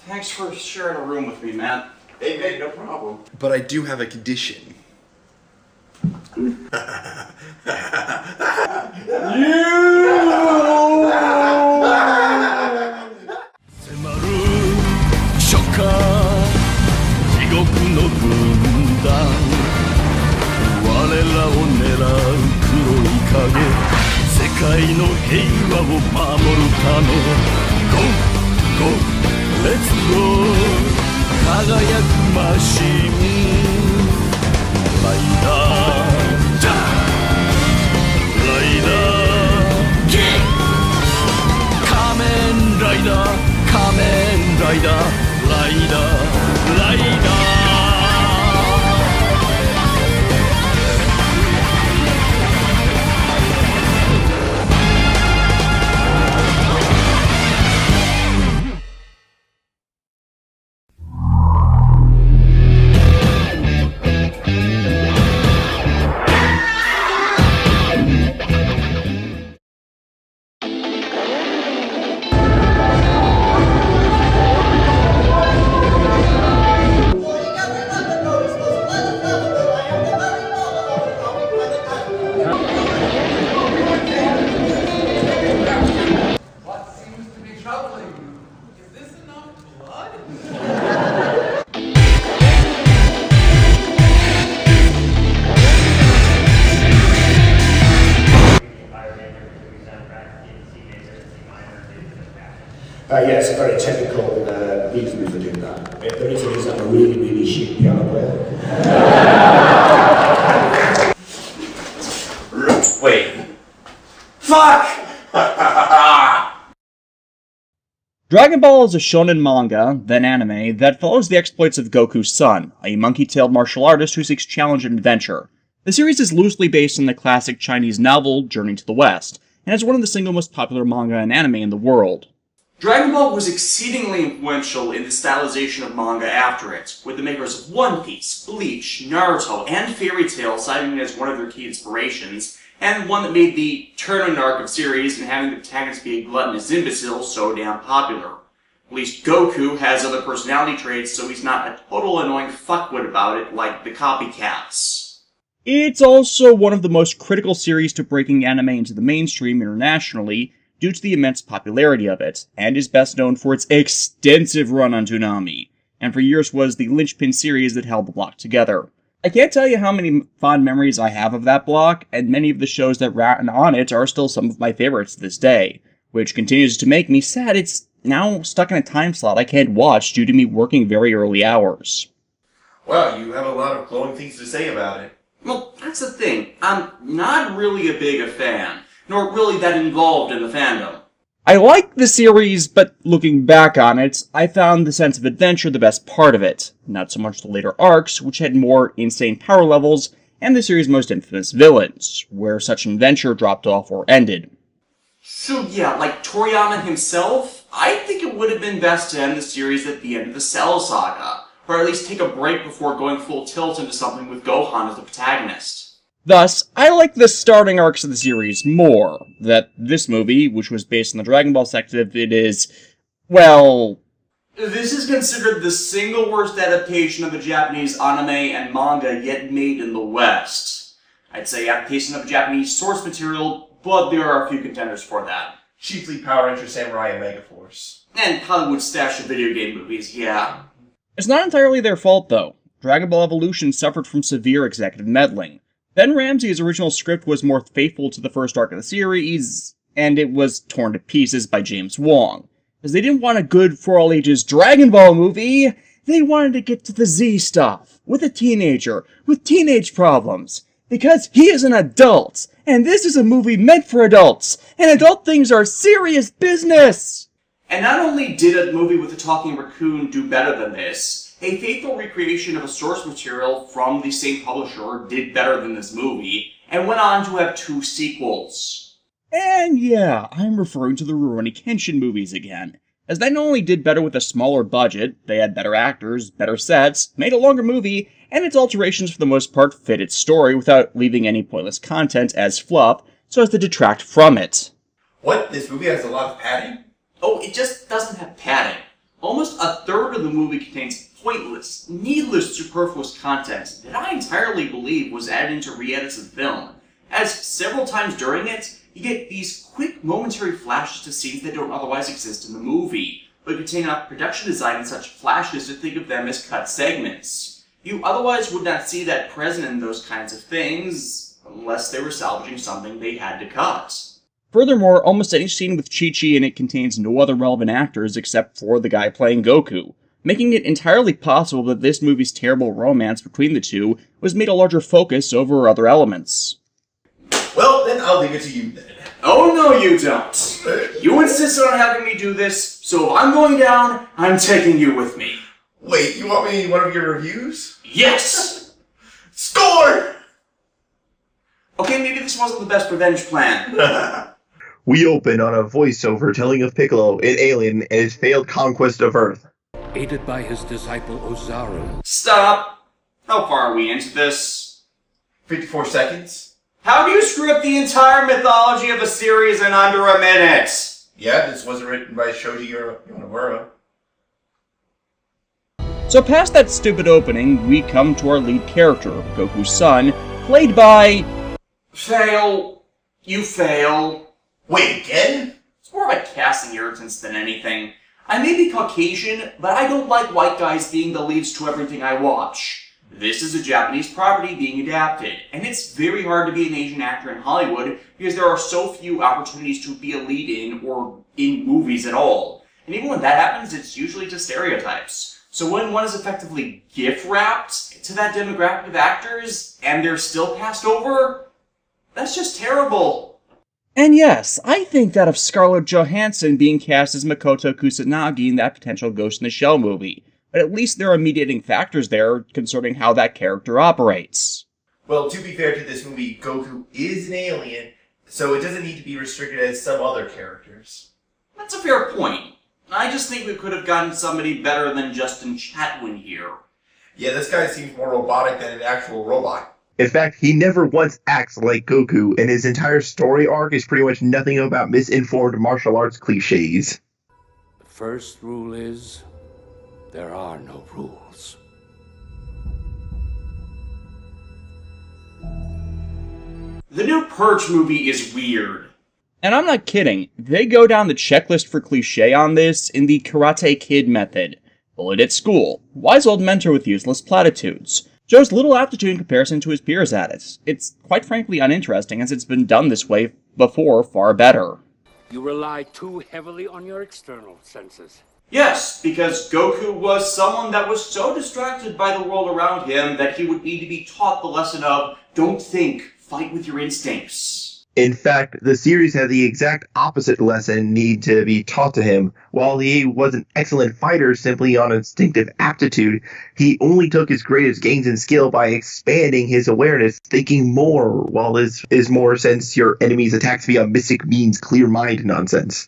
Thanks for sharing a room with me, man. Hey, man, no problem. But I do have a condition. Let's go 輝くマシンライダージャンライダーキン仮面ライダー仮面ライダーライダーライダーYes, a very technical reason for doing that. The reason is I'm a really, really shit piano player. Wait. Fuck! Dragon Ball is a shonen manga, then anime, that follows the exploits of Goku's son, a monkey-tailed martial artist who seeks challenge and adventure. The series is loosely based on the classic Chinese novel Journey to the West, and is one of the single most popular manga and anime in the world. Dragon Ball was exceedingly influential in the stylization of manga after it, with the makers of One Piece, Bleach, Naruto, and Fairy Tail citing it as one of their key inspirations, and one that made the tournament arc of series and having the protagonist be a gluttonous imbecile so damn popular. At least Goku has other personality traits, so he's not a total annoying fuckwit about it like the copycats. It's also one of the most critical series to breaking anime into the mainstream internationally, due to the immense popularity of it, and is best known for its extensive run on Toonami, and for years was the linchpin series that held the block together. I can't tell you how many fond memories I have of that block, and many of the shows that ran on it are still some of my favorites to this day, which continues to make me sad it's now stuck in a time slot I can't watch due to me working very early hours. Well, you have a lot of glowing things to say about it. Well, that's the thing. I'm not really a big fan, nor really that involved in the fandom. I like the series, but looking back on it, I found the sense of adventure the best part of it, not so much the later arcs, which had more insane power levels, and the series' most infamous villains, where such adventure dropped off or ended. So yeah, like Toriyama himself, I think it would have been best to end the series at the end of the Cell Saga, or at least take a break before going full tilt into something with Gohan as the protagonist. Thus, I like the starting arcs of the series more, that this movie, which was based on the Dragon Ball section of it, is, well... This is considered the single worst adaptation of the Japanese anime and manga yet made in the West. I'd say adaptation of Japanese source material, but there are a few contenders for that. Chiefly Power Ranger Samurai and Megaforce. And Hollywood's stash of video game movies, yeah. It's not entirely their fault, though. Dragon Ball Evolution suffered from severe executive meddling. Ben Ramsey's original script was more faithful to the first arc of the series, and it was torn to pieces by James Wong. As they didn't want a good, for all ages Dragon Ball movie, they wanted to get to the Z stuff, with a teenager, with teenage problems. Because he is an adult, and this is a movie meant for adults, and adult things are serious business! And not only did a movie with a talking raccoon do better than this, a faithful recreation of a source material from the same publisher did better than this movie, and went on to have 2 sequels. And yeah, I'm referring to the Rurouni Kenshin movies again, as they not only did better with a smaller budget, they had better actors, better sets, made a longer movie, and its alterations for the most part fit its story without leaving any pointless content as fluff, so as to detract from it. What? This movie has a lot of padding? Oh, it just doesn't have padding. Almost a third of the movie contains pointless, needless, superfluous content that I entirely believe was added into re-edits of the film, as several times during it, you get these quick momentary flashes to scenes that don't otherwise exist in the movie, but contain enough production design and such flashes to think of them as cut segments. You otherwise would not see that present in those kinds of things, unless they were salvaging something they had to cut. Furthermore, almost any scene with Chi-Chi in it contains no other relevant actors except for the guy playing Goku, making it entirely possible that this movie's terrible romance between the two was made a larger focus over other elements. Well, then I'll leave it to you then. Oh no you don't! You insisted on having me do this, so if I'm going down, I'm taking you with me. Wait, you want me in one of your reviews? Yes! Score! Okay, maybe this wasn't the best revenge plan. We open on a voiceover telling of Piccolo, an alien, and his failed conquest of Earth. Aided by his disciple Ozaru. Stop! How far are we into this? 54 seconds? How do you screw up the entire mythology of a series in under a minute? Yeah, this wasn't written by Shoji Yonemura. So past that stupid opening, we come to our lead character, Goku's son, played by... Fail. You fail. Wait, again? It's more of a casting irritance than anything. I may be Caucasian, but I don't like white guys being the leads to everything I watch. This is a Japanese property being adapted, and it's very hard to be an Asian actor in Hollywood because there are so few opportunities to be a lead in or in movies at all. And even when that happens, it's usually to stereotypes. So when one is effectively gift-wrapped to that demographic of actors, and they're still passed over, that's just terrible. And yes, I think that of Scarlett Johansson being cast as Makoto Kusanagi in that potential Ghost in the Shell movie. But at least there are mediating factors there concerning how that character operates. Well, to be fair to this movie, Goku is an alien, so it doesn't need to be restricted as some other characters. That's a fair point. I just think we could have gotten somebody better than Justin Chatwin here. Yeah, this guy seems more robotic than an actual robot. In fact, he never once acts like Goku, and his entire story arc is pretty much nothing about misinformed martial arts cliches. The first rule is, there are no rules. The new Purge movie is weird. And I'm not kidding, they go down the checklist for cliche on this in the Karate Kid method. Bullied at school, wise old mentor with useless platitudes, shows little aptitude in comparison to his peers at it. It's quite frankly uninteresting as it's been done this way before far better. You rely too heavily on your external senses. Yes, because Goku was someone that was so distracted by the world around him that he would need to be taught the lesson of, don't think, fight with your instincts. In fact, the series had the exact opposite lesson need to be taught to him. While he was an excellent fighter simply on instinctive aptitude, he only took his greatest gains in skill by expanding his awareness, thinking more, while this is more since your enemy's attacks via mystic means clear mind nonsense.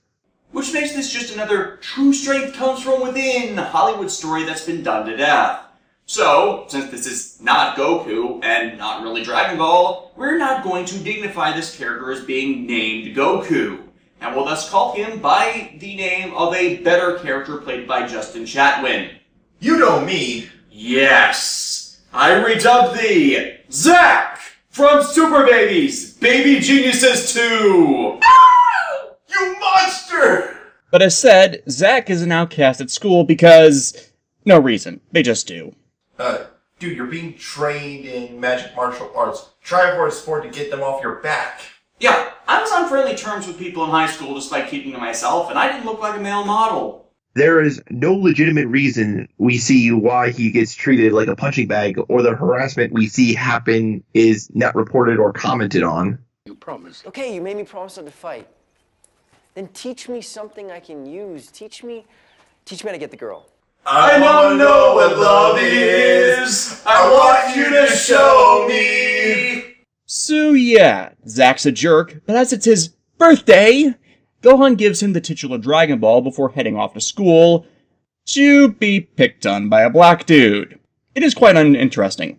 Which makes this just another true strength comes from within Hollywood story that's been done to death. So, since this is not Goku, and not really Dragon Ball, we're not going to dignify this character as being named Goku, and will thus call him by the name of a better character played by Justin Chatwin. You don't mean... Yes! I redubbed thee, Zack, from Super Babies, Baby Geniuses 2! You monster! But as said, Zack is an outcast at school because... no reason. They just do. Dude, you're being trained in magic martial arts. Try for a sport to get them off your back. Yeah, I was on friendly terms with people in high school despite keeping to myself, and I didn't look like a male model. There is no legitimate reason we see why he gets treated like a punching bag, or the harassment we see happen is not reported or commented on. You promised. Okay, you made me promise not to fight. Then teach me something I can use. Teach me how to get the girl. I wanna know what love is. I want you to show me. So yeah, Zack's a jerk, but as it's his birthday, Gohan gives him the titular Dragon Ball before heading off to school to be picked on by a black dude. It is quite uninteresting.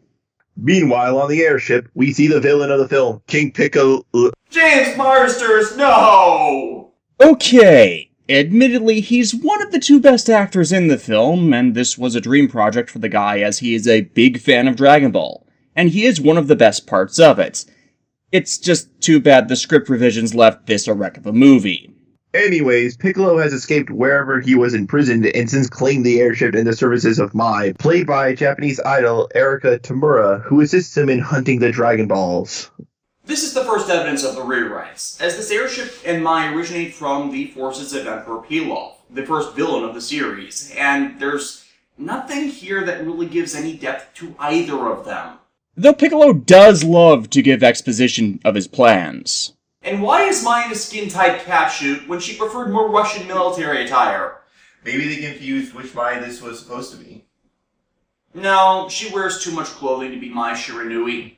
Meanwhile, on the airship, we see the villain of the film, King Piccolo. James Marsters, no! Okay, Admittedly, he's one of the two best actors in the film, and this was a dream project for the guy as he is a big fan of Dragon Ball, and he is one of the best parts of it. It's just too bad the script revisions left this a wreck of a movie. Anyways, Piccolo has escaped wherever he was imprisoned and since claimed the airship in the services of Mai, played by Japanese idol Erika Tamura, who assists him in hunting the Dragon Balls. This is the first evidence of the rewrites, as this airship and Mai originate from the forces of Emperor Pilaf, the first villain of the series, and there's nothing here that really gives any depth to either of them. Though Piccolo does love to give exposition of his plans. And why is Mai in a skin-tight catsuit when she preferred more Russian military attire? Maybe they confused which Mai this was supposed to be. No, she wears too much clothing to be Mai Shiranui.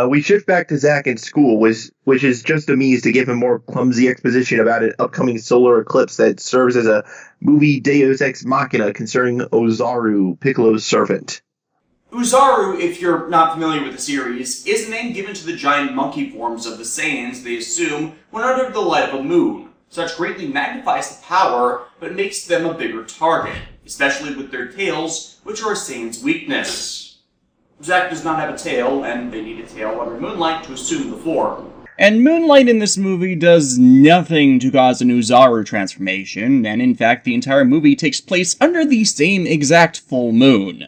We shift back to Zack in school, which is just a means to give him more clumsy exposition about an upcoming solar eclipse that serves as a movie deus ex machina concerning Ozaru, Piccolo's servant. Ozaru, if you're not familiar with the series, is a name given to the giant monkey forms of the Saiyans they assume when under the light of a moon. Such greatly magnifies the power, but makes them a bigger target, especially with their tails, which are a Saiyan's weakness. Zack does not have a tail, and they need a tail under moonlight to assume the form. And moonlight in this movie does nothing to cause an Ozaru transformation, and in fact the entire movie takes place under the same exact full moon.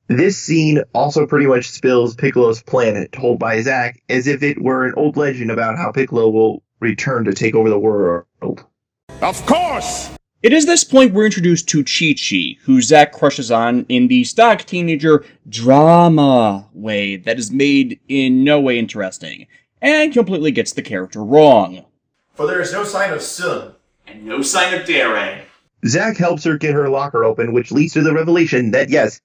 This scene also pretty much spills Piccolo's planet, told by Zack, as if it were an old legend about how Piccolo will return to take over the world. Of course! It is this point we're introduced to Chi-Chi, who Zack crushes on in the stock teenager drama way that is made in no way interesting, and completely gets the character wrong. For there is no sign of Sun. And no sign of Dere. Zack helps her get her locker open, which leads to the revelation that yes,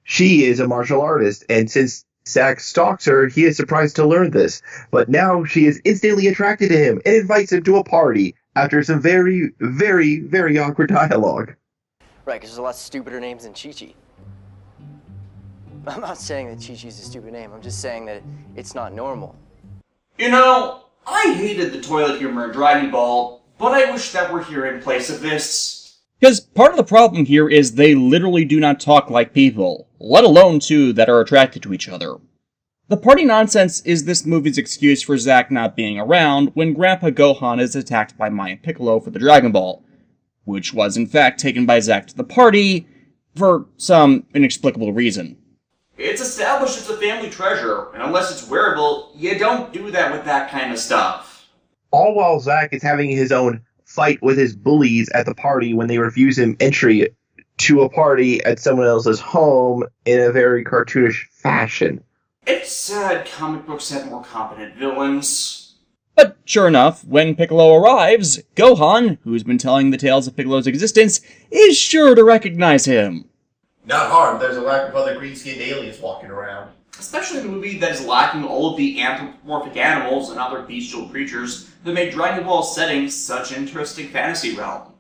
she is a martial artist, and since Zack stalks her, he is surprised to learn this. But now she is instantly attracted to him and invites him to a party after some very, very, very awkward dialogue. Right, because there's a lot stupider names than Chi-Chi. I'm not saying that Chi-Chi's a stupid name, I'm just saying that it's not normal. You know, I hated the toilet humor in Dragon Ball, but I wish that were here in place of this. Because part of the problem here is they literally do not talk like people, let alone two that are attracted to each other. The party nonsense is this movie's excuse for Zack not being around when Grandpa Gohan is attacked by Mai and Piccolo for the Dragon Ball, which was in fact taken by Zack to the party for some inexplicable reason. It's established it's a family treasure, and unless it's wearable, you don't do that with that kind of stuff. All while Zack is having his own fight with his bullies at the party when they refuse him entry to a party at someone else's home in a very cartoonish fashion. It's sad comic books had more competent villains. But sure enough, when Piccolo arrives, Gohan, who's been telling the tales of Piccolo's existence, is sure to recognize him. Not hard, there's a lack of other green-skinned aliens walking around. Especially in a movie that is lacking all of the anthropomorphic animals and other bestial creatures that made Dragon Ball settings such an interesting fantasy realm.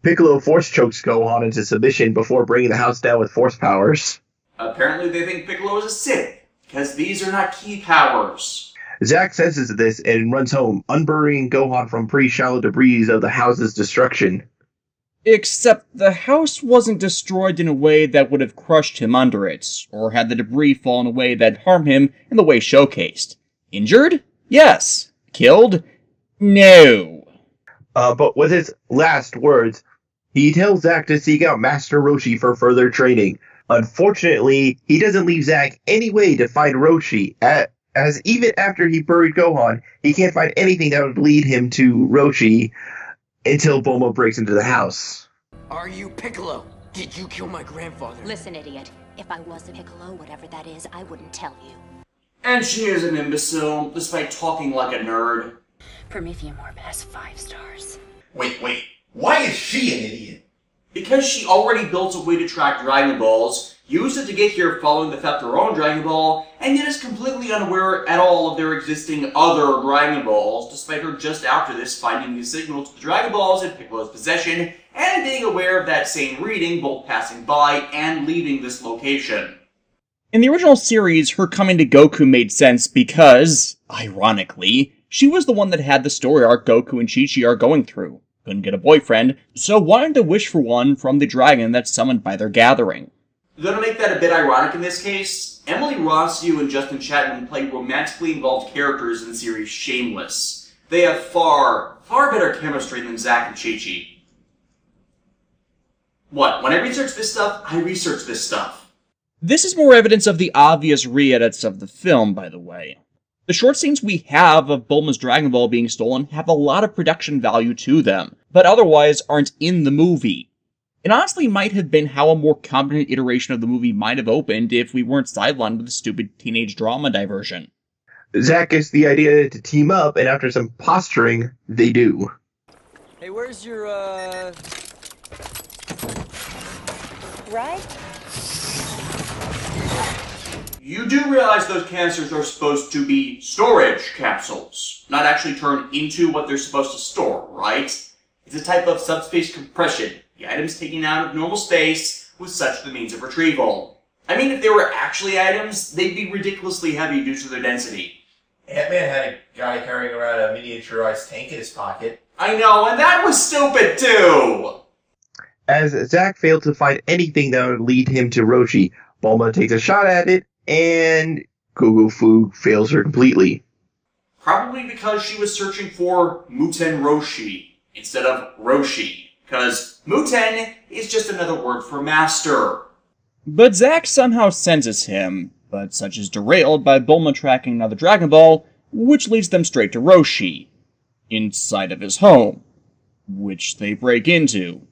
Piccolo force chokes Gohan into submission before bringing the house down with force powers. Apparently they think Piccolo is a Sith, because these are not key powers. Zack senses this and runs home, unburying Gohan from pretty shallow debris of the house's destruction. Except the house wasn't destroyed in a way that would have crushed him under it, or had the debris fall in a way that harmed him in the way showcased. Injured? Yes. Killed? No. But with his last words, he tells Zack to seek out Master Roshi for further training. Unfortunately, he doesn't leave Zack any way to find Roshi, as even after he buried Gohan, he can't find anything that would lead him to Roshi until Bulma breaks into the house. Are you Piccolo? Did you kill my grandfather? Listen, idiot. If I was a Piccolo, whatever that is, I wouldn't tell you. And she is an imbecile, despite talking like a nerd. Prometheum Orb has 5 stars. Wait, why is she an idiot? Because she already built a way to track Dragon Balls, used it to get here following the theft of her own Dragon Ball, and yet is completely unaware at all of their existing other Dragon Balls, despite her just after this finding the signal to the Dragon Balls in Piccolo's possession, and being aware of that same reading both passing by and leaving this location. In the original series, her coming to Goku made sense because, ironically, she was the one that had the story arc Goku and Chi-Chi are going through. couldn't get a boyfriend, so wanted to wish for one from the dragon that's summoned by their gathering. Though to make that a bit ironic in this case, Emily Rossio and Justin Chatwin play romantically involved characters in the series Shameless. They have far better chemistry than Zack and Chi-Chi. What, when I research this stuff, I research this stuff. This is more evidence of the obvious re-edits of the film, by the way. The short scenes we have of Bulma's Dragon Ball being stolen have a lot of production value to them, but otherwise aren't in the movie. It honestly might have been how a more competent iteration of the movie might have opened if we weren't sidelined with a stupid teenage drama diversion. Zack gets the idea to team up, and after some posturing, they do. Hey, where's your, Right? You do realize those canisters are supposed to be storage capsules, not actually turn into what they're supposed to store, right? It's a type of subspace compression, the items taken out of normal space with such the means of retrieval. I mean, if they were actually items, they'd be ridiculously heavy due to their density. Ant-Man had a guy carrying around a miniaturized tank in his pocket. I know, and that was stupid too! As Zack failed to find anything that would lead him to Roshi, Bulma takes a shot at it, and Gogo Fu fails her completely. Probably because she was searching for Muten Roshi instead of Roshi, because Muten is just another word for master. But Zack somehow senses him, but such is derailed by Bulma tracking another Dragon Ball, which leads them straight to Roshi, inside of his home, which they break into.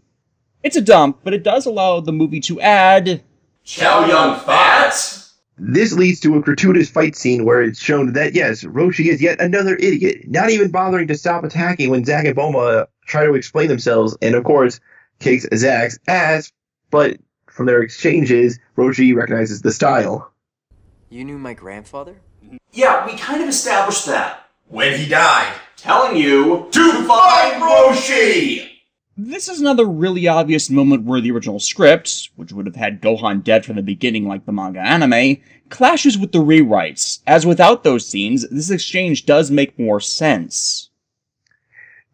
It's a dump, but it does allow the movie to add... Chow Yun Fat? This leads to a gratuitous fight scene where it's shown that, yes, Roshi is yet another idiot, not even bothering to stop attacking when Zack and Bulma try to explain themselves, and of course, kicks Zack's ass, but from their exchanges, Roshi recognizes the style. You knew my grandfather? Yeah, we kind of established that. When he died. Telling you to find Roshi! This is another really obvious moment where the original script, which would have had Gohan dead from the beginning like the manga anime, clashes with the rewrites, as without those scenes, this exchange does make more sense.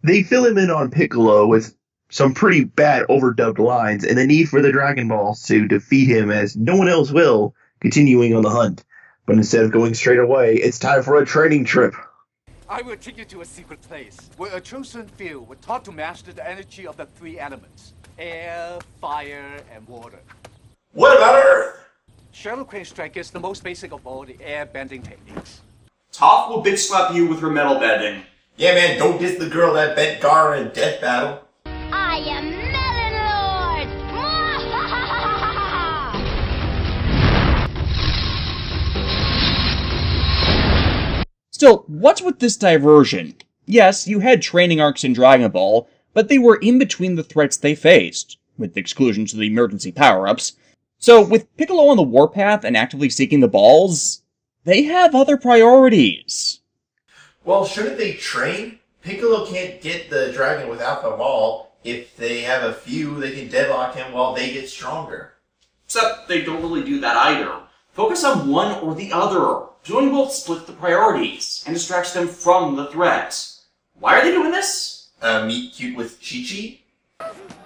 They fill him in on Piccolo with some pretty bad overdubbed lines and the need for the Dragon Balls to defeat him as no one else will, continuing on the hunt. But instead of going straight away, it's time for a training trip. I will take you to a secret place where a chosen few were taught to master the energy of the three elements: air, fire, and water. What about Earth? Shadow Crane Strike is the most basic of all the air bending techniques. Toph will bitch slap you with her metal bending. Yeah, man, don't diss the girl that bent Gara in Death Battle. I am Melon Lord! Still, what's with this diversion? Yes, you had training arcs in Dragon Ball, but they were in between the threats they faced, with the exclusion to the emergency power-ups. So, with Piccolo on the warpath and actively seeking the balls, they have other priorities. Well, shouldn't they train? Piccolo can't get the dragon without the ball. If they have a few, they can deadlock him while they get stronger. Except they don't really do that either. Focus on one or the other. Doing both splits the priorities and distracts them from the threat. Why are they doing this? Meet cute with Chi-Chi?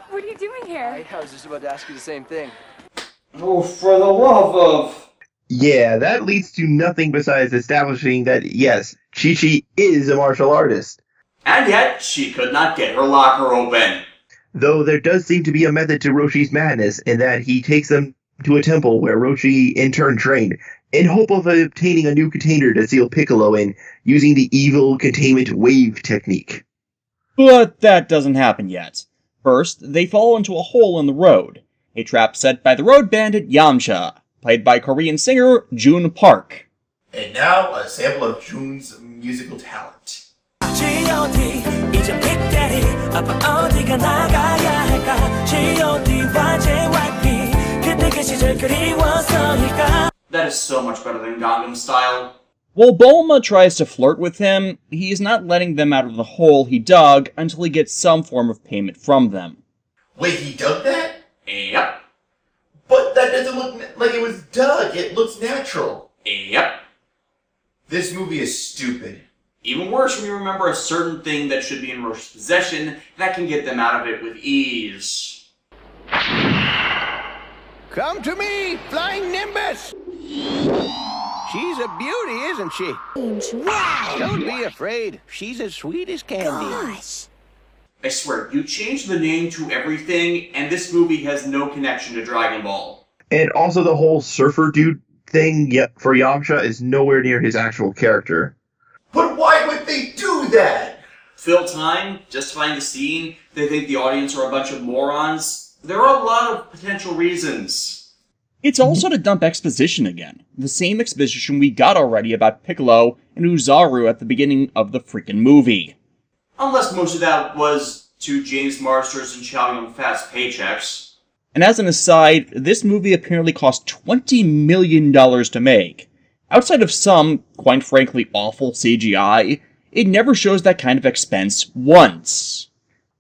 What are you doing here? I was just about to ask you the same thing. Oh, for the love of... Yeah, that leads to nothing besides establishing that, yes, Chi-Chi is a martial artist. And yet, she could not get her locker open. Though there does seem to be a method to Roshi's madness in that he takes them to a temple where Roshi in turn trained, in hope of obtaining a new container to seal Piccolo in, using the evil containment wave technique. But that doesn't happen yet. First, they fall into a hole in the road, a trap set by the road bandit Yamcha, played by Korean singer Jun Park. And now, a sample of Jun's musical talent. That is so much better than Gangnam Style. While Bulma tries to flirt with him, he is not letting them out of the hole he dug until he gets some form of payment from them. Wait, he dug that? Yep. But that doesn't look like it was dug. It looks natural. Yep. This movie is stupid. Even worse when you remember a certain thing that should be in Roshi's possession that can get them out of it with ease. Come to me, Flying Nimbus! She's a beauty, isn't she? Wow! Don't be afraid. She's as sweet as candy. Gosh! I swear, you changed the name to everything, and this movie has no connection to Dragon Ball. And also the whole surfer dude thing for Yamcha is nowhere near his actual character. But why would they do that? Fill time, justifying the scene, they think the audience are a bunch of morons. There are a lot of potential reasons. It's also to dump exposition again. The same exposition we got already about Piccolo and Uzaru at the beginning of the freaking movie. Unless most of that was to James Marsters and Chow Yun-Fat's paychecks. And as an aside, this movie apparently cost $20 million to make. Outside of some, quite frankly, awful CGI, it never shows that kind of expense once.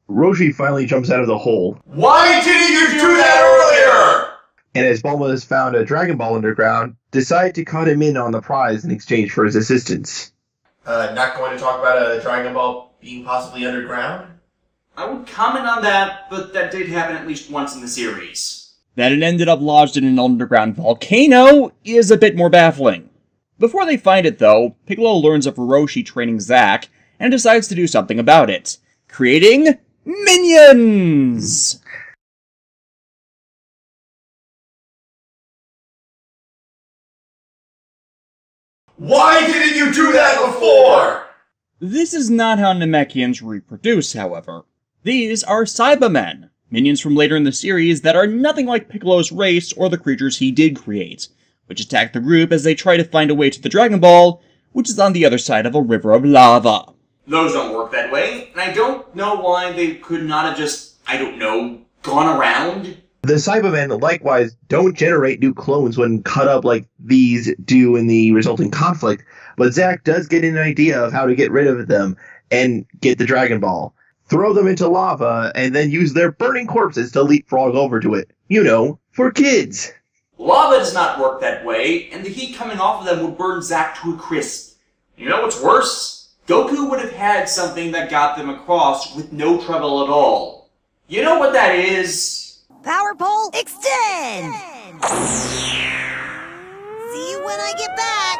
Roshi finally jumps out of the hole. Why didn't you do that earlier? And as Bulma has found a Dragon Ball underground, decide to cut him in on the prize in exchange for his assistance. Not going to talk about a Dragon Ball being possibly underground? I would comment on that, but that did happen at least once in the series. That it ended up lodged in an underground volcano is a bit more baffling. Before they find it, though, Piccolo learns of Roshi training Zack and decides to do something about it, creating minions! Why didn't you do that before? This is not how Namekians reproduce, however. These are Cybermen, minions from later in the series that are nothing like Piccolo's race or the creatures he did create, which attack the group as they try to find a way to the Dragon Ball, which is on the other side of a river of lava. Those don't work that way, and I don't know why they could not have just, I don't know, gone around. The Cybermen likewise don't generate new clones when cut up like these do in the resulting conflict, but Zack does get an idea of how to get rid of them and get the Dragon Ball. Throw them into lava, and then use their burning corpses to leapfrog over to it. You know, for kids. Lava does not work that way, and the heat coming off of them would burn Zack to a crisp. You know what's worse? Goku would have had something that got them across with no trouble at all. You know what that is? Power pole extend! See you when I get back!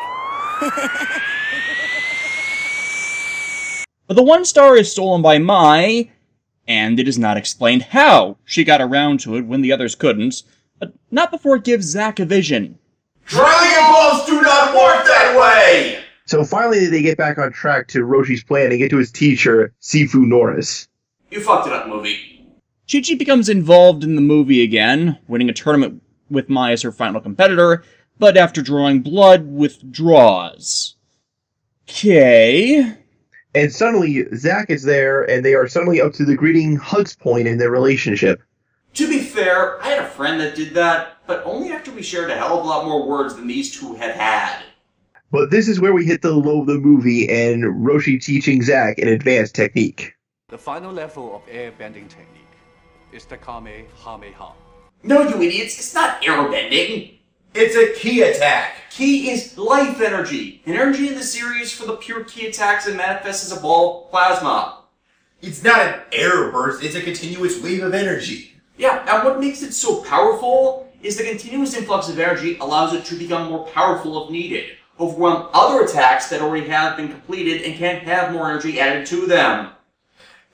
But the 1 star is stolen by Mai, and it is not explained how she got around to it when the others couldn't, but not before it gives Zack a vision. Dragon Balls do not work that way! So finally they get back on track to Roshi's plan and get to his teacher, Sifu Norris. You fucked it up, movie. Chi-Chi becomes involved in the movie again, winning a tournament with Mai as her final competitor, but after drawing blood, withdraws. Okay. And suddenly, Zack is there, and they are suddenly up to the greeting hugs point in their relationship. To be fair, I had a friend that did that, but only after we shared a hell of a lot more words than these two had had. But this is where we hit the low of the movie, and Roshi teaching Zack an advanced technique. The final level of air bending technique is the Kamehameha. No, you idiots, it's not airbending. It's a ki attack. Ki is life energy. Energy in the series for the pure ki attacks and manifests as a ball of plasma. It's not an air burst, it's a continuous wave of energy. Yeah, and what makes it so powerful is the continuous influx of energy allows it to become more powerful if needed, overwhelm other attacks that already have been completed and can't have more energy added to them.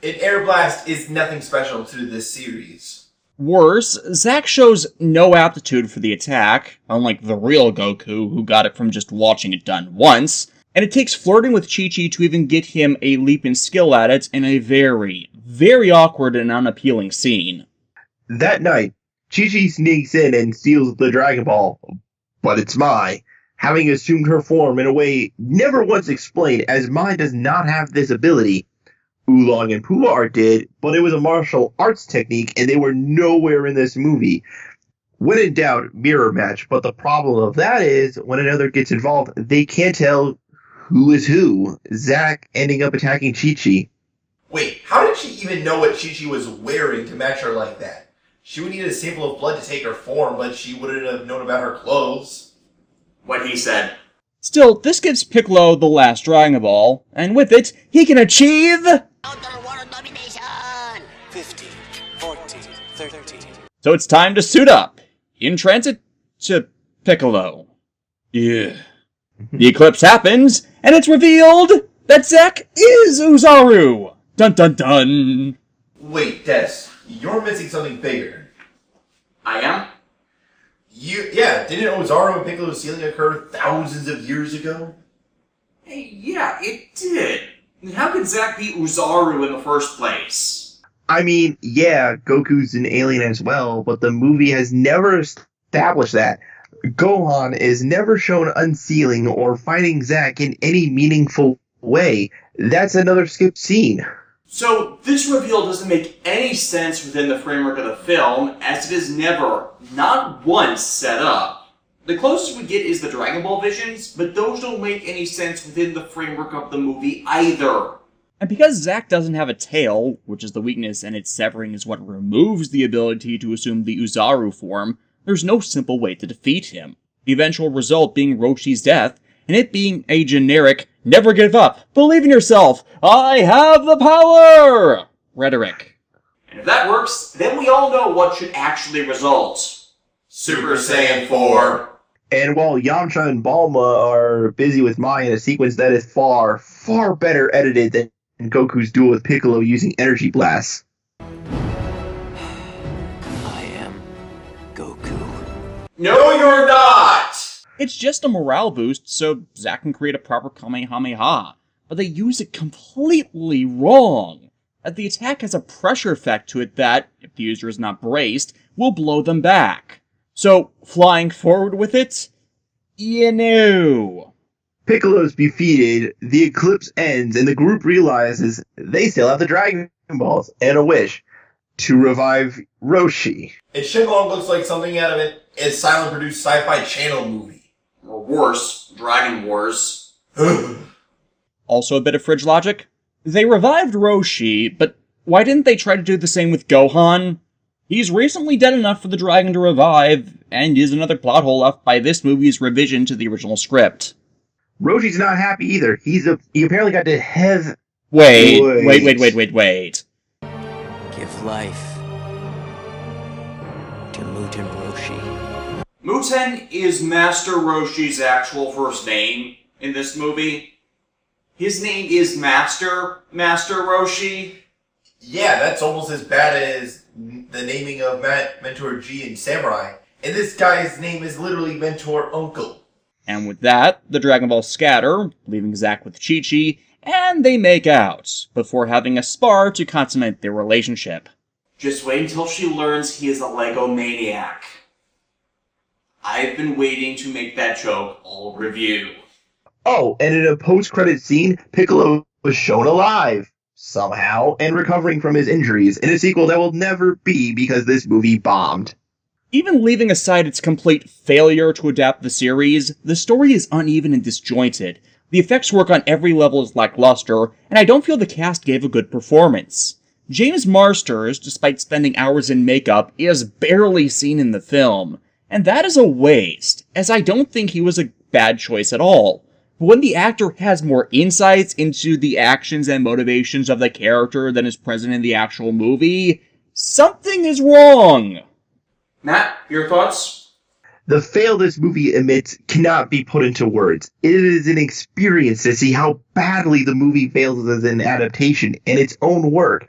An air blast is nothing special to this series. Worse, Zack shows no aptitude for the attack, unlike the real Goku, who got it from just watching it done once, and it takes flirting with Chi-Chi to even get him a leap in skill at it in a very, very awkward and unappealing scene. That night, Chi-Chi sneaks in and steals the Dragon Ball, but it's Mai, having assumed her form in a way never once explained, as Mai does not have this ability. Oolong and Puar did, but it was a martial arts technique, and they were nowhere in this movie. When in doubt, mirror match, but the problem of that is, when another gets involved, they can't tell who is who, Zack ending up attacking Chi-Chi. Wait, how did she even know what Chi-Chi was wearing to match her like that? She would need a sample of blood to take her form, but she wouldn't have known about her clothes. What he said. Still, this gives Piccolo the last Dragon Ball, and with it, he can achieve... 15, 14, 13. So it's time to suit up. In transit to Piccolo. Yeah. The eclipse happens, and it's revealed that Zack is Uzaru! Dun dun dun! Wait, Des, you're missing something bigger. I am? Yeah, didn't Ozaru and Piccolo's sealing occur thousands of years ago? Hey, yeah, it did. How could Zack be Uzaru in the first place? I mean, yeah, Goku's an alien as well, but the movie has never established that. Gohan is never shown unsealing or fighting Zack in any meaningful way. That's another skipped scene. So, this reveal doesn't make any sense within the framework of the film, as it is never, not once, set up. The closest we get is the Dragon Ball visions, but those don't make any sense within the framework of the movie either. And because Zack doesn't have a tail, which is the weakness and its severing is what removes the ability to assume the Uzaru form, there's no simple way to defeat him. The eventual result being Roshi's death, and it being a generic, never give up, believe in yourself, I have the power! Rhetoric. And if that works, then we all know what should actually result. Super Saiyan 4. And while Yamcha and Bulma are busy with Mai in a sequence that is far, far better edited than Goku's duel with Piccolo using energy blasts. I am Goku. No, you're not! It's just a morale boost so Zack can create a proper Kamehameha, but they use it completely wrong. The attack has a pressure effect to it that, if the user is not braced, will blow them back. So, flying forward with it? You know. Piccolo's defeated, the eclipse ends, and the group realizes they still have the Dragon Balls and a wish to revive Roshi. And Shenlong looks like something out of a silent-produced sci-fi channel movie. Or worse, Dragon Wars. Also a bit of fridge logic. They revived Roshi, but why didn't they try to do the same with Gohan? He's recently dead enough for the dragon to revive, and is another plot hole left by this movie's revision to the original script. Roshi's not happy either. He apparently got to have... Wait. Give life to Muten Roshi. Muten is Master Roshi's actual first name in this movie. His name is Master Roshi. Yeah, that's almost as bad as the naming of Mentor G in Samurai. And this guy's name is literally Mentor Uncle. And with that, the Dragon Balls scatter, leaving Zack with Chi-Chi, and they make out, before having a spar to consummate their relationship. Just wait until she learns he is a Lego maniac. I've been waiting to make that joke all review. Oh, and in a post-credit scene, Piccolo was shown alive, somehow, and recovering from his injuries, in a sequel that will never be because this movie bombed. Even leaving aside its complete failure to adapt the series, the story is uneven and disjointed. The effects work on every level is lackluster, and I don't feel the cast gave a good performance. James Marsters, despite spending hours in makeup, is barely seen in the film, and that is a waste, as I don't think he was a bad choice at all. But when the actor has more insights into the actions and motivations of the character than is present in the actual movie, something is wrong! Matt, your thoughts? The fail this movie emits cannot be put into words. It is an experience to see how badly the movie fails as an adaptation in its own work.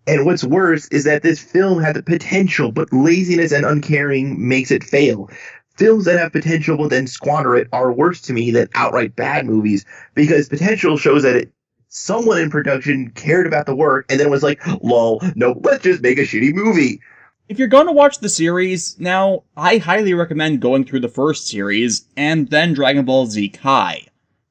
And what's worse is that this film had the potential, but laziness and uncaring makes it fail. Films that have potential but then squander it are worse to me than outright bad movies, because potential shows that someone in production cared about the work and then was like, lol, no, let's just make a shitty movie. If you're going to watch the series, now, I highly recommend going through the first series, and then Dragon Ball Z Kai.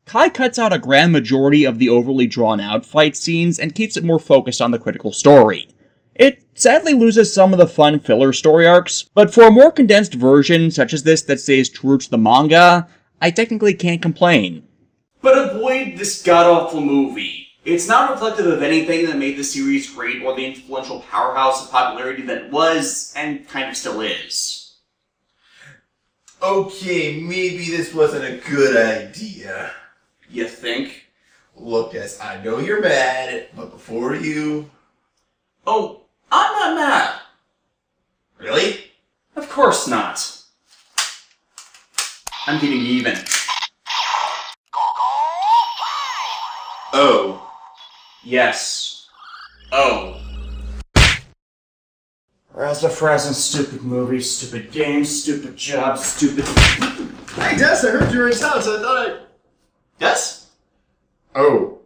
Kai cuts out a grand majority of the overly drawn-out fight scenes and keeps it more focused on the critical story. It sadly loses some of the fun filler story arcs, but for a more condensed version, such as this that stays true to the manga, I technically can't complain. But avoid this god-awful movie. It's not reflective of anything that made the series great or the influential powerhouse of popularity that it was, and kind of still is. Okay, maybe this wasn't a good idea. You think? Look, guys, I know you're mad, but before you... Oh, I'm not mad. Really? Of course not. I'm getting even. Oh. Yes. Oh. Razafrazin, stupid movies, stupid games, stupid jobs, stupid... Hey, Des, I heard you were in town, so I thought I... Des? Oh.